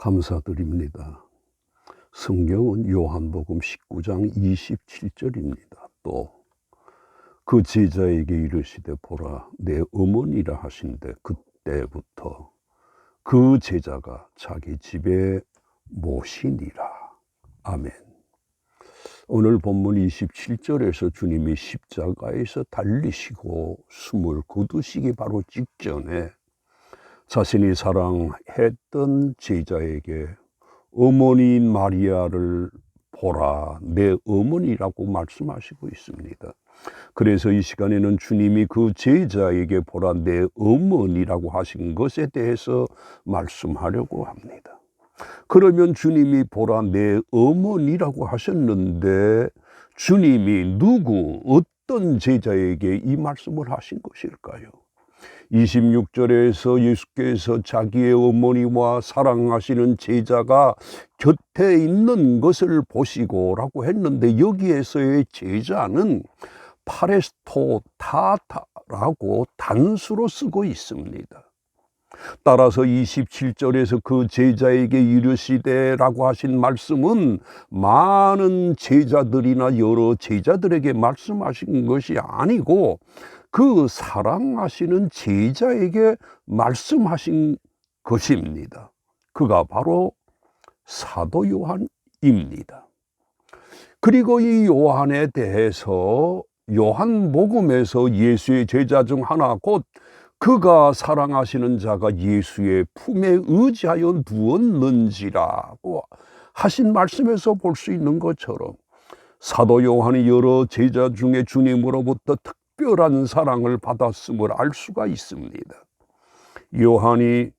감사드립니다. 성경은 요한복음 19장 27절입니다. 또 그 제자에게 이르시되 보라 내 어머니라 하신대 그때부터 그 제자가 자기 집에 모시니라. 아멘. 오늘 본문 27절에서 주님이 십자가에서 달리시고 숨을 거두시기 바로 직전에 자신이 사랑했던 제자에게 어머니인 마리아를 보라 내 어머니라고 말씀하시고 있습니다. 그래서 이 시간에는 주님이 그 제자에게 보라 내 어머니라고 하신 것에 대해서 말씀하려고 합니다. 그러면 주님이 보라 내 어머니라고 하셨는데 주님이 어떤 제자에게 이 말씀을 하신 것일까요? 26절에서 예수께서 자기의 어머니와 사랑하시는 제자가 곁에 있는 것을 보시고라고 했는데 여기에서의 제자는 파레스토타라고 단수로 쓰고 있습니다. 따라서 27절에서 그 제자에게 이르시되라고 하신 말씀은 많은 제자들이나 여러 제자들에게 말씀하신 것이 아니고 그 사랑하시는 제자에게 말씀하신 것입니다. 그가 바로 사도 요한입니다. 그리고 이 요한에 대해서 요한복음에서 예수의 제자 중 하나 곧 그가 사랑하시는 자가 예수의 품에 의지하여 누웠는지라고 하신 말씀에서 볼 수 있는 것처럼 사도 요한이 여러 제자 중에 주님으로부터 특별한 사랑을 받았음을 알 수가 있습니다. 요한이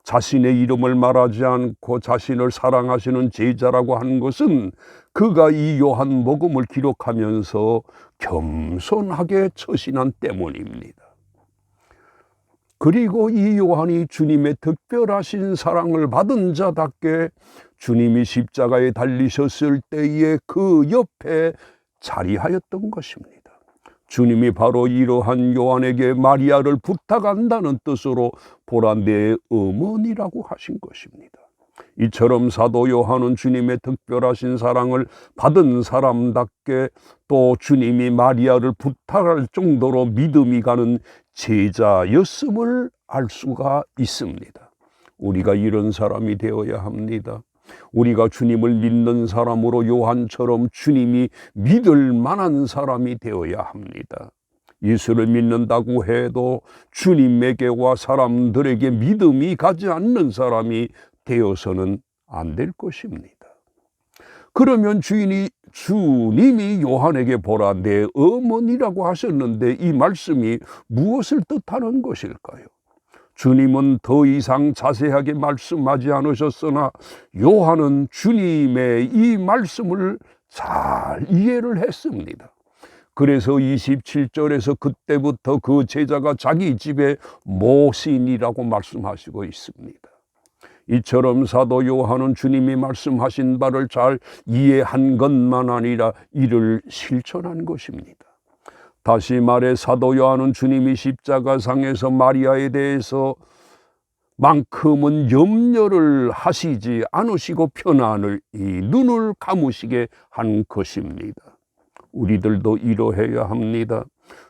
자신의 이름을 말하지 않고 자신을 사랑하시는 제자라고 하는 것은 그가 이 요한복음을 기록하면서 겸손하게 처신한 때문입니다. 그리고 이 요한이 주님의 특별하신 사랑을 받은 자답게 주님이 십자가에 달리셨을 때에 그 옆에 자리하였던 것입니다. 주님이 바로 이러한 요한에게 마리아를 부탁한다는 뜻으로 보라 내 어머니라고 하신 것입니다. 이처럼 사도 요한은 주님의 특별하신 사랑을 받은 사람답게 또 주님이 마리아를 부탁할 정도로 믿음이 가는 제자였음을 알 수가 있습니다. 우리가 이런 사람이 되어야 합니다. 우리가 주님을 믿는 사람으로 요한처럼 주님이 믿을 만한 사람이 되어야 합니다. 예수를 믿는다고 해도 주님에게와 사람들에게 믿음이 가지 않는 사람이 되어서는 안 될 것입니다. 그러면 주님이 요한에게 보라 내 어머니라고 하셨는데 이 말씀이 무엇을 뜻하는 것일까요? 주님은 더 이상 자세하게 말씀하지 않으셨으나 요한은 주님의 이 말씀을 잘 이해를 했습니다. 그래서 27절에서 그때부터 그 제자가 자기 집에 모시니라고 말씀하시고 있습니다. 이처럼 사도 요한은 주님이 말씀하신 바를 잘 이해한 것만 아니라 이를 실천한 것입니다. 다시 말해 사도 요한은 주님이 십자가상에서 마리아에 대해서 만큼은 염려를 하시지 않으시고 편안히 눈을 감으시게 한 것입니다. 우리들도 이러해야 합니다.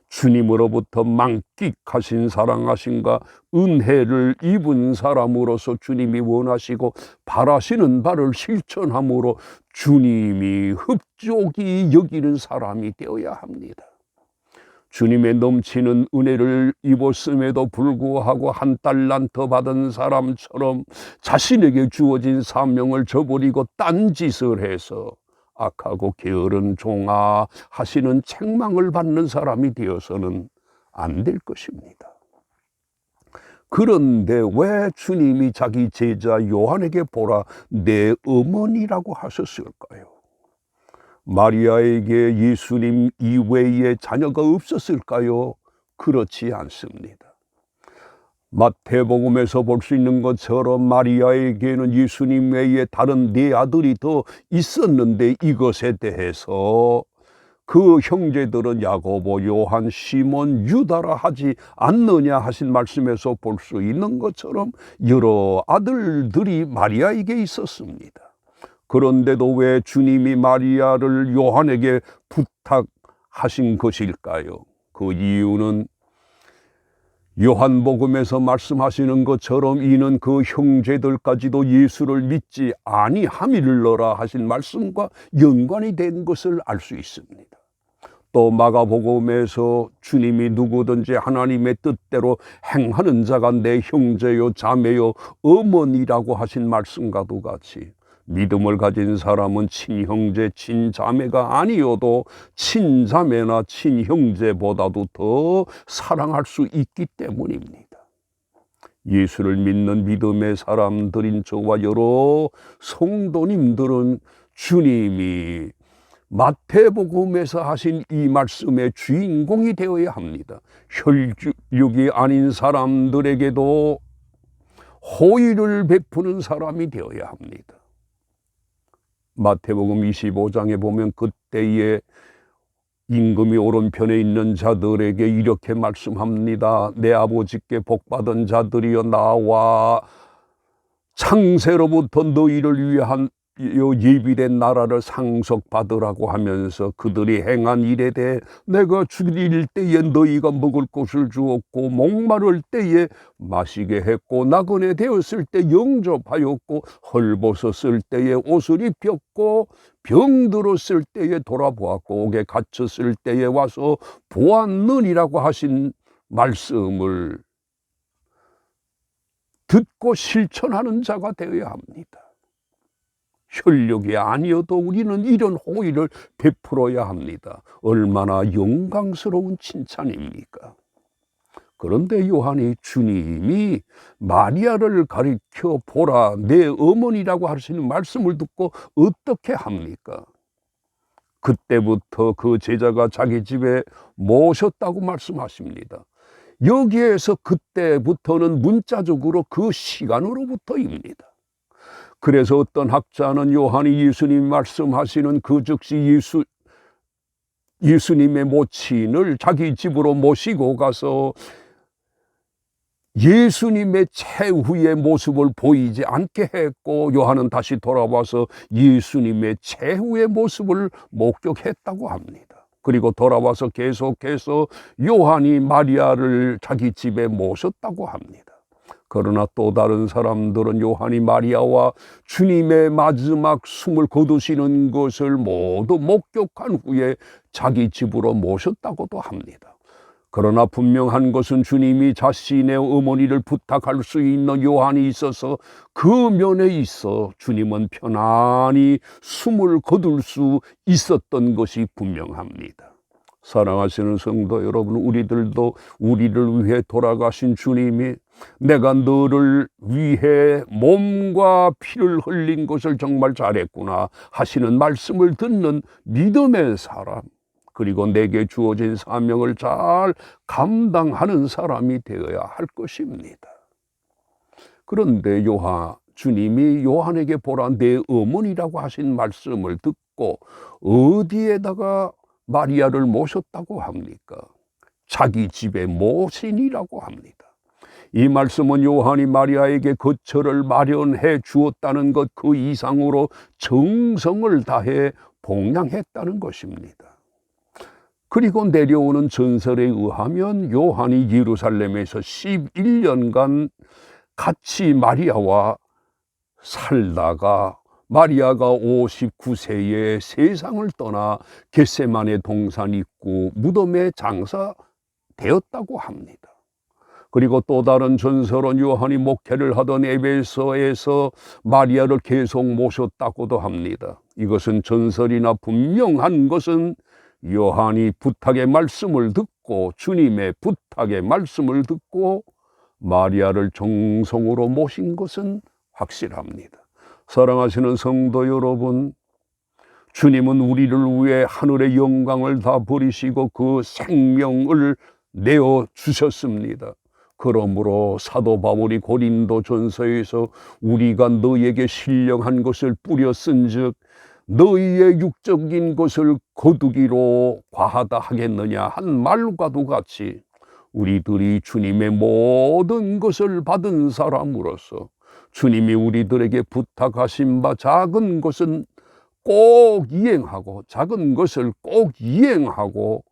주님으로부터 만끽하신 사랑하심과 은혜를 입은 사람으로서 주님이 원하시고 바라시는 바를 실천함으로 주님이 흡족히 여기는 사람이 되어야 합니다. 주님의 넘치는 은혜를 입었음에도 불구하고 한 달란트 받은 사람처럼 자신에게 주어진 사명을 저버리고 딴짓을 해서 악하고 게으른 종아 하시는 책망을 받는 사람이 되어서는 안 될 것입니다. 그런데 왜 주님이 자기 제자 요한에게 보라 내 어머니라고 하셨을까요? 마리아에게 예수님 이외에 자녀가 없었을까요? 그렇지 않습니다. 마태복음에서 볼 수 있는 것처럼 마리아에게는 예수님 외에 다른 네 아들이 더 있었는데 이것에 대해서 그 형제들은 야고보, 요한, 시몬, 유다라 하지 않느냐 하신 말씀에서 볼 수 있는 것처럼 여러 아들들이 마리아에게 있었습니다. 그런데도 왜 주님이 마리아를 요한에게 부탁하신 것일까요? 그 이유는 요한복음에서 말씀하시는 것처럼 이는 그 형제들까지도 예수를 믿지 아니함일러라 하신 말씀과 연관이 된 것을 알 수 있습니다. 또 마가복음에서 주님이 누구든지 하나님의 뜻대로 행하는 자가 내 형제요 자매요 어머니라고 하신 말씀과도 같이 믿음을 가진 사람은 친형제 친자매가 아니어도 친자매나 친형제보다도 더 사랑할 수 있기 때문입니다. 예수를 믿는 믿음의 사람들인 저와 여러 성도님들은 주님이 마태복음에서 하신 이 말씀의 주인공이 되어야 합니다. 혈육이 아닌 사람들에게도 호의를 베푸는 사람이 되어야 합니다. 마태복음 25장에 보면 그때에 임금이 오른편에 있는 자들에게 이렇게 말씀합니다. 내 아버지께 복받은 자들이여 나와 창세로부터 너희를 위한 예비된 나라를 상속받으라고 하면서 그들이 행한 일에 대해 내가 죽일 때에 너희가 먹을 것을 주었고 목마를 때에 마시게 했고 나그네 되었을 때 영접하였고 헐벗었을 때에 옷을 입혔고 병들었을 때에 돌아보았고 옥에 갇혔을 때에 와서 보았느니라고 하신 말씀을 듣고 실천하는 자가 되어야 합니다. 혈육이 아니어도 우리는 이런 호의를 베풀어야 합니다. 얼마나 영광스러운 칭찬입니까? 그런데 요한이 주님이 마리아를 가리켜 보라 내 어머니라고 하시는 말씀을 듣고 어떻게 합니까? 그때부터 그 제자가 자기 집에 모셨다고 말씀하십니다. 여기에서 그때부터는 문자적으로 그 시간으로부터입니다. 그래서 어떤 학자는 요한이 예수님 말씀하시는 그 즉시 예수님의 모친을 자기 집으로 모시고 가서 예수님의 최후의 모습을 보이지 않게 했고 요한은 다시 돌아와서 예수님의 최후의 모습을 목격했다고 합니다. 그리고 돌아와서 계속해서 요한이 마리아를 자기 집에 모셨다고 합니다. 그러나 또 다른 사람들은 요한이 마리아와 주님의 마지막 숨을 거두시는 것을 모두 목격한 후에 자기 집으로 모셨다고도 합니다. 그러나 분명한 것은 주님이 자신의 어머니를 부탁할 수 있는 요한이 있어서 그 면에 있어 주님은 편안히 숨을 거둘 수 있었던 것이 분명합니다. 사랑하시는 성도 여러분, 우리들도 우리를 위해 돌아가신 주님이 내가 너를 위해 몸과 피를 흘린 것을 정말 잘했구나 하시는 말씀을 듣는 믿음의 사람, 그리고 내게 주어진 사명을 잘 감당하는 사람이 되어야 할 것입니다. 그런데 주님이 요한에게 보라 내 어머니라고 하신 말씀을 듣고 어디에다가 마리아를 모셨다고 합니까? 자기 집에 모신이라고 합니다. 이 말씀은 요한이 마리아에게 거처를 마련해 주었다는 것 그 이상으로 정성을 다해 봉양했다는 것입니다. 그리고 내려오는 전설에 의하면 요한이 예루살렘에서 11년간 같이 마리아와 살다가 마리아가 59세에 세상을 떠나 겟세마네 동산 입구 무덤에 장사되었다고 합니다. 그리고 또 다른 전설은 요한이 목회를 하던 에베소에서 마리아를 계속 모셨다고도 합니다. 이것은 전설이나 분명한 것은 요한이 부탁의 말씀을 듣고 주님의 부탁의 말씀을 듣고 마리아를 정성으로 모신 것은 확실합니다. 사랑하시는 성도 여러분, 주님은 우리를 위해 하늘의 영광을 다 버리시고 그 생명을 내어 주셨습니다. 그러므로 사도 바울이 고린도전서에서 우리가 너에게 신령한 것을 뿌렸은즉 너희의 육적인 것을 거두기로 과하다 하겠느냐 한 말과도 같이 우리들이 주님의 모든 것을 받은 사람으로서 주님이 우리들에게 부탁하신 바 작은 것은 꼭 이행하고 작은 것을 꼭 이행하고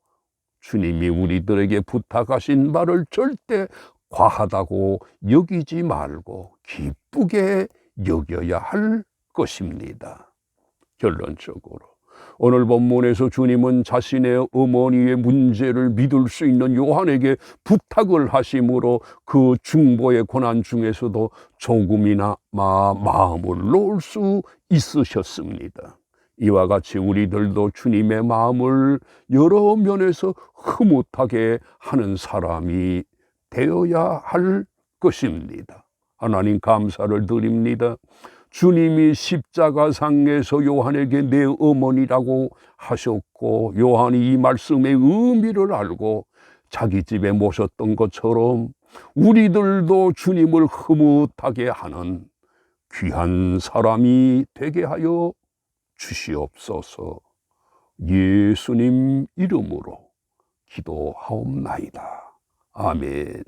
주님이 우리들에게 부탁하신 바를 절대 과하다고 여기지 말고 기쁘게 여겨야 할 것입니다. 결론적으로 오늘 본문에서 주님은 자신의 어머니의 문제를 믿을 수 있는 요한에게 부탁을 하심으로 그 중보의 고난 중에서도 조금이나 마음을 놓을 수 있으셨습니다. 이와 같이 우리들도 주님의 마음을 여러 면에서 흐뭇하게 하는 사람이 되어야 할 것입니다. 하나님 감사를 드립니다. 주님이 십자가상에서 요한에게 내 어머니라고 하셨고 요한이 이 말씀의 의미를 알고 자기 집에 모셨던 것처럼 우리들도 주님을 흐뭇하게 하는 귀한 사람이 되게 하여 주시옵소서. 예수님 이름으로 기도하옵나이다. 아멘.